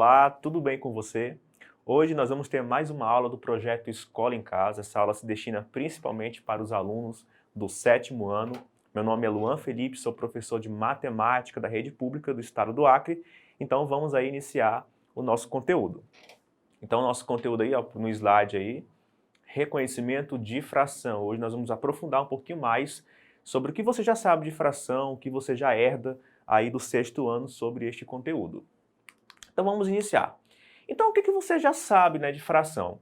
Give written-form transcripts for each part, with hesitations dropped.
Olá, tudo bem com você? Hoje nós vamos ter mais uma aula do projeto Escola em Casa. Essa aula se destina principalmente para os alunos do 7º ano. Meu nome é Luan Felipe, sou professor de matemática da rede pública do estado do Acre. Então vamos aí iniciar o nosso conteúdo. Então o nosso conteúdo aí, ó, no slide aí, reconhecimento de fração. Hoje nós vamos aprofundar um pouquinho mais sobre o que você já sabe de fração, o que você já herda aí do 6º ano sobre este conteúdo. Então vamos iniciar. Então o que você já sabe, né, de fração?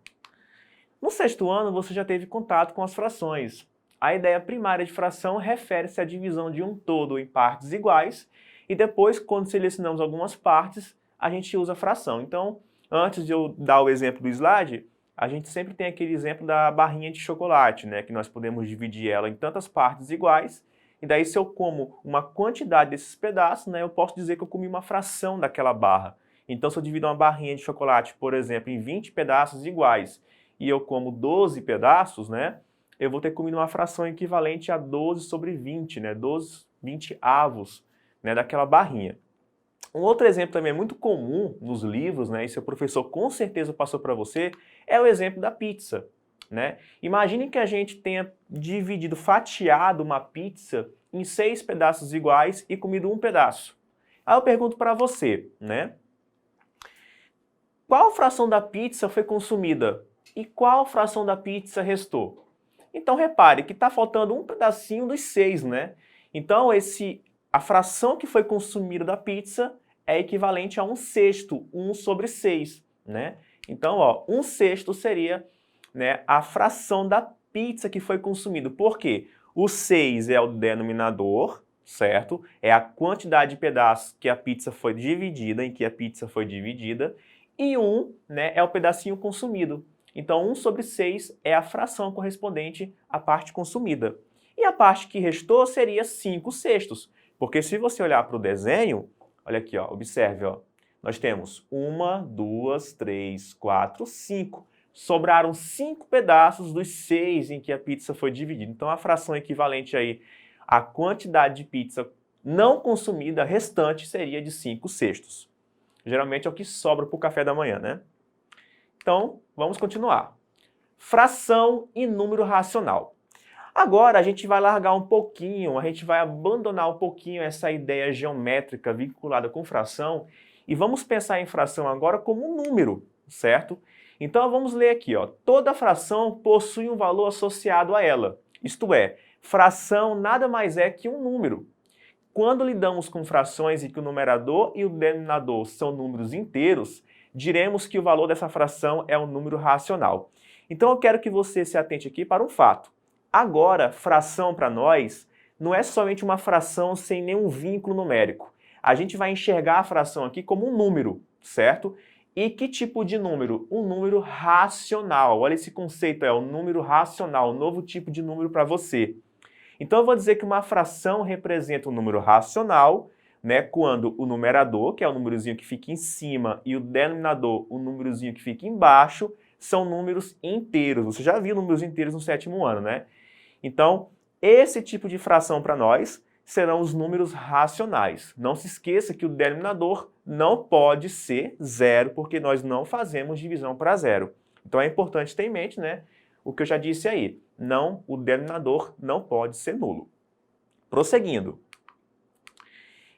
No 6º ano você já teve contato com as frações. A ideia primária de fração refere-se à divisão de um todo em partes iguais e depois, quando selecionamos algumas partes, a gente usa a fração. Então, antes de eu dar o exemplo do slide, a gente sempre tem aquele exemplo da barrinha de chocolate, né, que nós podemos dividir ela em tantas partes iguais, e daí se eu como uma quantidade desses pedaços, né, eu posso dizer que eu comi uma fração daquela barra. Então, se eu divido uma barrinha de chocolate, por exemplo, em 20 pedaços iguais e eu como 12 pedaços, né, eu vou ter comido uma fração equivalente a 12 sobre 20, né, 12 20avos, né, daquela barrinha. Um outro exemplo também muito comum nos livros, né, e seu professor com certeza passou para você, é o exemplo da pizza. Né? Imagine que a gente tenha dividido, fatiado uma pizza em 6 pedaços iguais e comido um pedaço. Aí eu pergunto para você, né? Qual fração da pizza foi consumida e qual fração da pizza restou? Então repare que está faltando um pedacinho dos 6, né? Então a fração que foi consumida da pizza é equivalente a 1/6, 1 sobre 6, né? Então, ó, 1/6 seria, né, a fração da pizza que foi consumida. Por quê? O 6 é o denominador, certo? É a quantidade de pedaços que a pizza foi dividida, em que a pizza foi dividida, e 1, né, é o pedacinho consumido. Então, 1 sobre 6 é a fração correspondente à parte consumida. E a parte que restou seria 5/6, porque se você olhar para o desenho, olha aqui, ó, observe, ó, nós temos 1, 2, 3, 4, 5. Sobraram 5 pedaços dos 6 em que a pizza foi dividida. Então, a fração equivalente aí à quantidade de pizza não consumida restante seria de 5/6. Geralmente é o que sobra para o café da manhã, né? Então, vamos continuar. Fração e número racional. Agora a gente vai largar um pouquinho, a gente vai abandonar um pouquinho essa ideia geométrica vinculada com fração e vamos pensar em fração agora como um número, certo? Então vamos ler aqui, ó. Toda fração possui um valor associado a ela. Isto é, fração nada mais é que um número. Quando lidamos com frações em que o numerador e o denominador são números inteiros, diremos que o valor dessa fração é um número racional. Então eu quero que você se atente aqui para um fato. Agora, fração para nós não é somente uma fração sem nenhum vínculo numérico. A gente vai enxergar a fração aqui como um número, certo? E que tipo de número? Um número racional. Olha esse conceito, é o número racional, um novo tipo de número para você. Então eu vou dizer que uma fração representa um número racional, né, quando o numerador, que é o númerozinho que fica em cima, e o denominador, o númerozinho que fica embaixo, são números inteiros. Você já viu números inteiros no 7º ano, né? Então, esse tipo de fração para nós serão os números racionais. Não se esqueça que o denominador não pode ser zero, porque nós não fazemos divisão para zero. Então é importante ter em mente, né, o que eu já disse aí. Não, o denominador não pode ser nulo. Prosseguindo.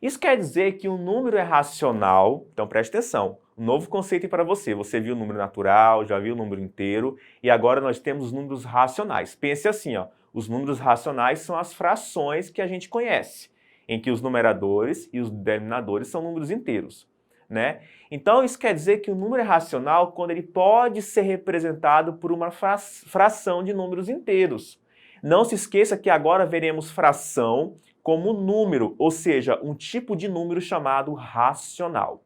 Isso quer dizer que um número é racional, então preste atenção, um novo conceito para você. Você viu o número natural, já viu o número inteiro, e agora nós temos os números racionais. Pense assim, ó, os números racionais são as frações que a gente conhece, em que os numeradores e os denominadores são números inteiros, né? Então isso quer dizer que o número é racional quando ele pode ser representado por uma fração de números inteiros. Não se esqueça que agora veremos fração como número, ou seja, um tipo de número chamado racional.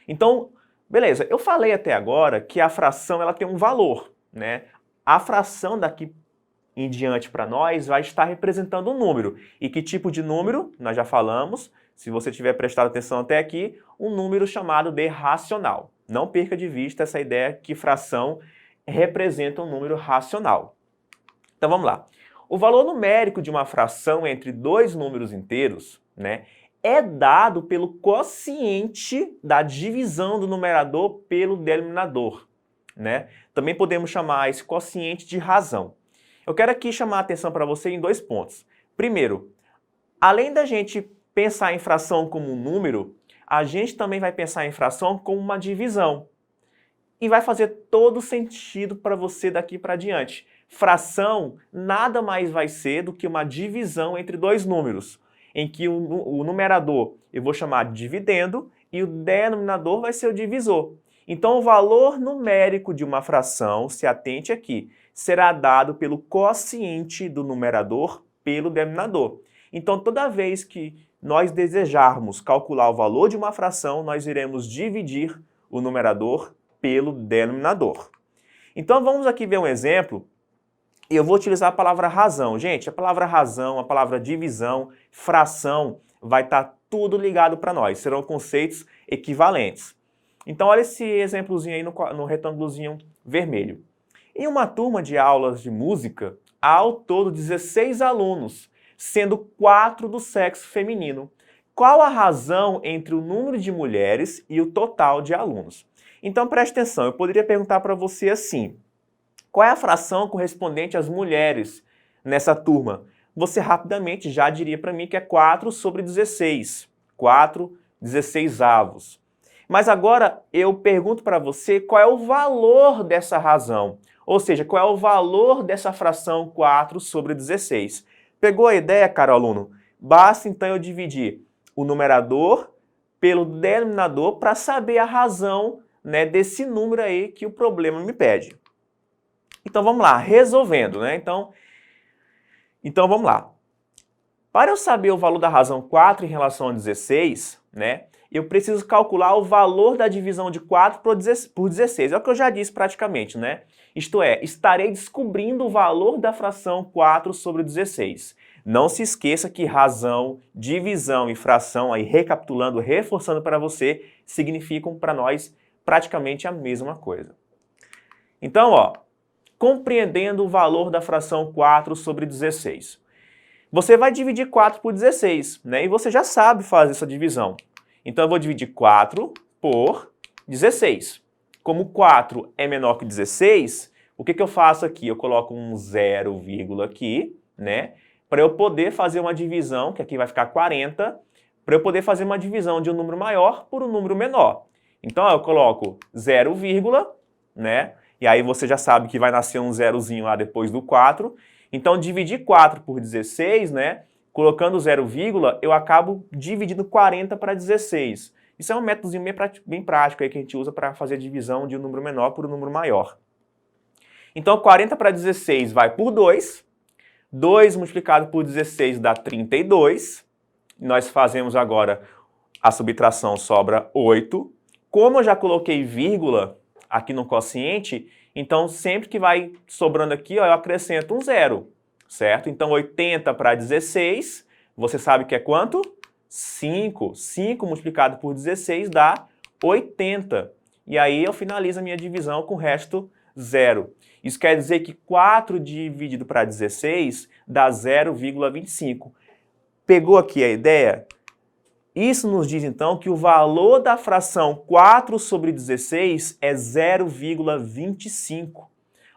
Então, beleza, eu falei até agora que a fração ela tem um valor, né? A fração daqui em diante para nós vai estar representando um número. E que tipo de número? Nós já falamos, se você tiver prestado atenção até aqui, um número chamado de racional. Não perca de vista essa ideia que fração representa um número racional. Então vamos lá. O valor numérico de uma fração entre dois números inteiros, né, é dado pelo quociente da divisão do numerador pelo denominador, né? Também podemos chamar esse quociente de razão. Eu quero aqui chamar a atenção para você em 2 pontos. Primeiro, além da gente pensar em fração como um número, a gente também vai pensar em fração como uma divisão. E vai fazer todo sentido para você daqui para diante. Fração nada mais vai ser do que uma divisão entre 2 números, em que o numerador eu vou chamar de dividendo e o denominador vai ser o divisor. Então, o valor numérico de uma fração, se atente aqui, será dado pelo quociente do numerador pelo denominador. Então, toda vez que nós desejarmos calcular o valor de uma fração, nós iremos dividir o numerador pelo denominador. Então, vamos aqui ver um exemplo. E eu vou utilizar a palavra razão. Gente, a palavra razão, a palavra divisão, fração, vai estar tudo ligado para nós. Serão conceitos equivalentes. Então, olha esse exemplozinho aí no retângulozinho vermelho. Em uma turma de aulas de música, há ao todo 16 alunos, sendo 4 do sexo feminino. Qual a razão entre o número de mulheres e o total de alunos? Então, preste atenção, eu poderia perguntar para você assim: qual é a fração correspondente às mulheres nessa turma? Você rapidamente já diria para mim que é 4 sobre 16. 4 16avos. Mas agora eu pergunto para você qual é o valor dessa razão. Ou seja, qual é o valor dessa fração 4 sobre 16. Pegou a ideia, caro aluno? Basta então eu dividir o numerador pelo denominador para saber a razão, né, desse número aí que o problema me pede. Então vamos lá, resolvendo, né? Então vamos lá. Para eu saber o valor da razão 4 em relação a 16, né, eu preciso calcular o valor da divisão de 4 por 16. É o que eu já disse praticamente, né? Isto é, estarei descobrindo o valor da fração 4 sobre 16. Não se esqueça que razão, divisão e fração, aí recapitulando, reforçando para você, significam para nós praticamente a mesma coisa. Então, ó, compreendendo o valor da fração 4 sobre 16. Você vai dividir 4 por 16, né? E você já sabe fazer essa divisão. Então, eu vou dividir 4 por 16. Como 4 é menor que 16, o que eu faço aqui? Eu coloco um 0, aqui, né? Para eu poder fazer uma divisão, que aqui vai ficar 40, para eu poder fazer uma divisão de um número maior por um número menor. Então, eu coloco 0, né? E aí você já sabe que vai nascer um zerozinho lá depois do 4. Então, dividir 4 por 16, né? Colocando 0, eu acabo dividindo 40 para 16. Isso é um métodozinho bem prático aí que a gente usa para fazer a divisão de um número menor por um número maior. Então, 40 para 16 vai por 2. 2 multiplicado por 16 dá 32. Nós fazemos agora a subtração, sobra 8. Como eu já coloquei vírgula aqui no quociente, então sempre que vai sobrando aqui, ó, eu acrescento um 0, certo? Então 80 para 16, você sabe que é quanto? 5. 5 multiplicado por 16 dá 80. E aí eu finalizo a minha divisão com o resto 0. Isso quer dizer que 4 dividido para 16 dá 0,25. Pegou aqui a ideia? Isso nos diz, então, que o valor da fração 4 sobre 16 é 0,25.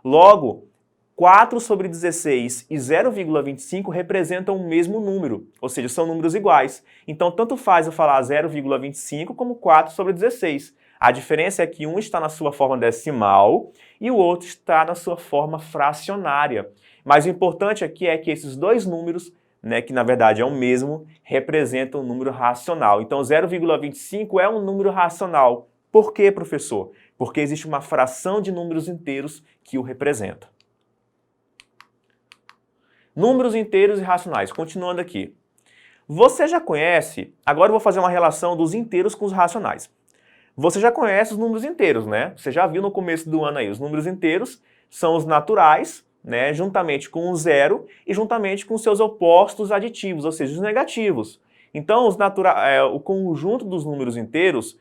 Logo, 4 sobre 16 e 0,25 representam o mesmo número, ou seja, são números iguais. Então, tanto faz eu falar 0,25 como 4 sobre 16. A diferença é que um está na sua forma decimal e o outro está na sua forma fracionária. Mas o importante aqui é que esses dois números, né, que na verdade é o mesmo, representa um número racional. Então 0,25 é um número racional. Por quê, professor? Porque existe uma fração de números inteiros que o representa. Números inteiros e racionais. Continuando aqui. Você já conhece, agora eu vou fazer uma relação dos inteiros com os racionais. Você já conhece os números inteiros, né? Você já viu no começo do ano aí, os números inteiros são os naturais, né, juntamente com o zero e juntamente com seus opostos aditivos, ou seja, os negativos. Então, o conjunto dos números inteiros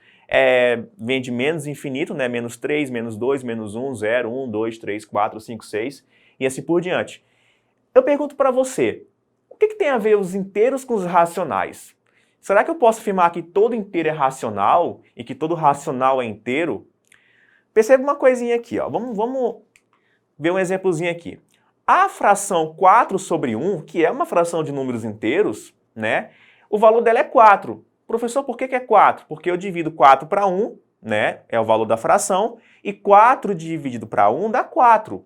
vem de menos infinito, né, menos 3, menos 2, menos 1, 0, 1, 2, 3, 4, 5, 6 e assim por diante. Eu pergunto para você, o que tem a ver os inteiros com os racionais? Será que eu posso afirmar que todo inteiro é racional e que todo racional é inteiro? Perceba uma coisinha aqui, ó. Vamos ver um exemplozinho aqui. A fração 4 sobre 1, que é uma fração de números inteiros, né? O valor dela é 4. Professor, por que é 4? Porque eu divido 4 para 1, né? É o valor da fração, e 4 dividido para 1 dá 4.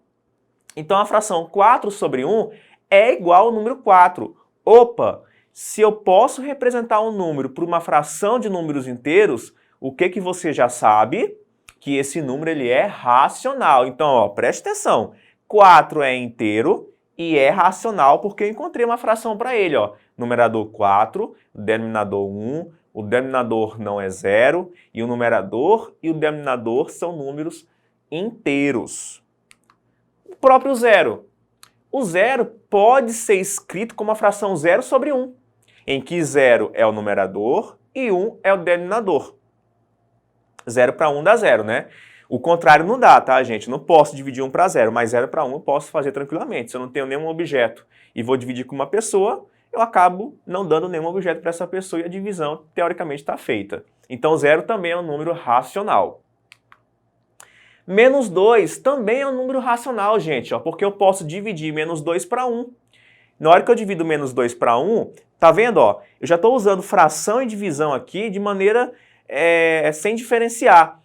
Então a fração 4 sobre 1 é igual ao número 4. Opa! Se eu posso representar um número por uma fração de números inteiros, o que você já sabe? Que esse número ele é racional. Então, ó, preste atenção. 4 é inteiro e é racional porque eu encontrei uma fração para ele. Ó. Numerador 4, denominador 1, o denominador não é 0 e o numerador e o denominador são números inteiros. O próprio zero. O zero pode ser escrito como a fração 0 sobre 1, em que 0 é o numerador e 1 é o denominador. 0 para 1 dá 0, né? O contrário não dá, tá, gente? Não posso dividir 1 para 0, mas 0 para 1 eu posso fazer tranquilamente. Se eu não tenho nenhum objeto e vou dividir com uma pessoa, eu acabo não dando nenhum objeto para essa pessoa e a divisão, teoricamente, está feita. Então, 0 também é um número racional. Menos 2 também é um número racional, gente, ó, porque eu posso dividir menos 2 para 1. Na hora que eu divido menos 2 para 1, tá vendo? Ó, eu já estou usando fração e divisão aqui de maneira sem diferenciar.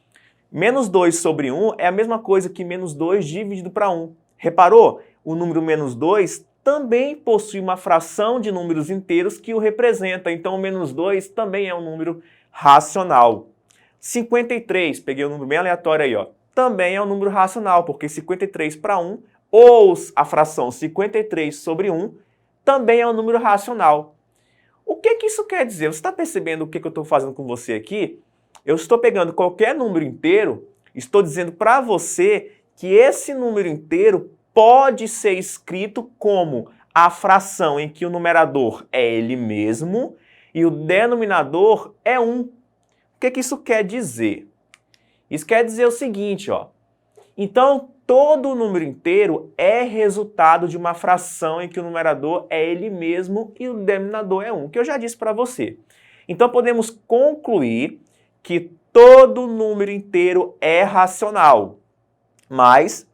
Menos 2 sobre 1 é a mesma coisa que menos 2 dividido para 1. Reparou? O número menos 2 também possui uma fração de números inteiros que o representa. Então, o menos 2 também é um número racional. 53, peguei um número bem aleatório aí, ó. Também é um número racional, porque 53 para 1, ou a fração 53 sobre 1, também é um número racional. O que isso quer dizer? Você está percebendo o que eu estou fazendo com você aqui? Eu estou pegando qualquer número inteiro, estou dizendo para você que esse número inteiro pode ser escrito como a fração em que o numerador é ele mesmo e o denominador é 1. O que isso quer dizer? Isso quer dizer o seguinte, ó. Então, todo número inteiro é resultado de uma fração em que o numerador é ele mesmo e o denominador é 1, que eu já disse para você. Então, podemos concluir que todo número inteiro é racional. Mas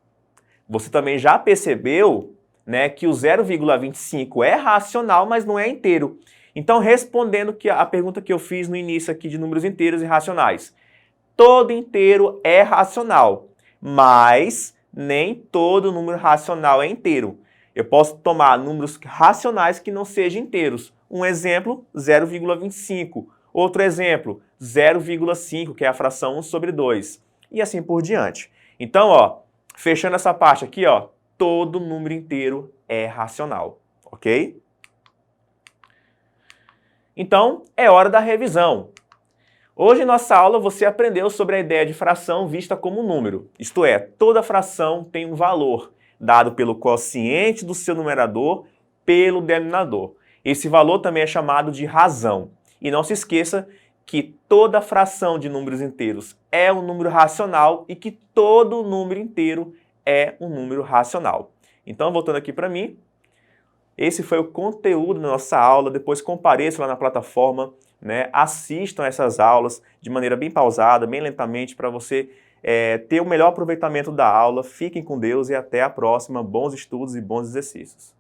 você também já percebeu, né, que o 0,25 é racional, mas não é inteiro. Então, respondendo a pergunta que eu fiz no início aqui de números inteiros e racionais. Todo inteiro é racional, mas nem todo número racional é inteiro. Eu posso tomar números racionais que não sejam inteiros. Um exemplo, 0,25. Outro exemplo, 0,5, que é a fração 1 sobre 2. E assim por diante. Então, ó, fechando essa parte aqui, ó, todo número inteiro é racional, ok? Então, é hora da revisão. Hoje, em nossa aula, você aprendeu sobre a ideia de fração vista como número. Isto é, toda fração tem um valor, dado pelo quociente do seu numerador pelo denominador. Esse valor também é chamado de razão. E não se esqueça que toda fração de números inteiros é um número racional e que todo número inteiro é um número racional. Então, voltando aqui para mim, esse foi o conteúdo da nossa aula. Depois compareça lá na plataforma, né? Assistam essas aulas de maneira bem pausada, bem lentamente, para você ter o melhor aproveitamento da aula. Fiquem com Deus e até a próxima. Bons estudos e bons exercícios.